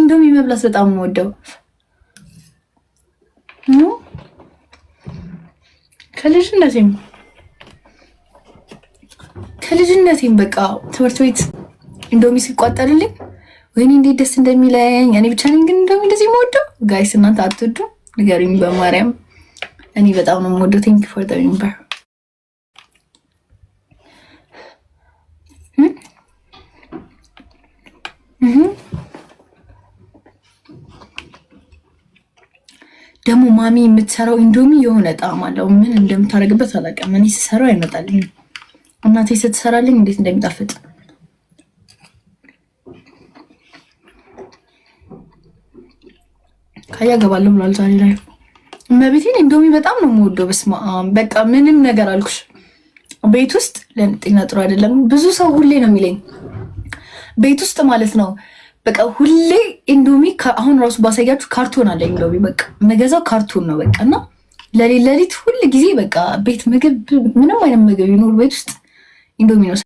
ኢንዶሚ መብላት በጣም ነው ወደው ከልጅነቴም በቃ ትምህርት ቤት ኢንዶሚ ሲቋጠርልኝ ወይኔ እንዴት ደስ እንደሚለኝ። እኔ ብቻ ነኝ ግን ኢንዶሚ እንደዚህ የምወደው? ጋይስ እናንተ አትወዱ? ንገሩኝ በማርያም። እኔ በጣም ነው የምወደው። ቴንክ ዩ ፎር ዘ ሪሜምበር። ደግሞ ማሚ የምትሰራው ኢንዶሚ የሆነ ጣዕም አለው። ምን እንደምታደርግበት አላውቅም። እኔ ስሰራው አይመጣልኝም። እናቴ ስትሰራልኝ እንዴት እንደሚጣፍጥ ካያ ገባለሁ ብሏል ዛሬ ላይ። እመቤቴን ኢንዶሚ በጣም ነው የምወደው። በስመ አብ በቃ ምንም ነገር አልኩሽ። ቤት ውስጥ ለጤና ጥሩ አይደለም። ብዙ ሰው ሁሌ ነው የሚለኝ ቤት ውስጥ ማለት ነው በቃ ሁሌ ኢንዶሚ። አሁን ራሱ ባሳያችሁ ካርቶን አለ ኢንዶሚ። በቃ መገዛው ካርቶን ነው በቃ። እና ለሊት ሁል ጊዜ በቃ ቤት ምግብ ምንም አይነት ምግብ ይኖር ቤት ውስጥ ኢንዶሚ ነው።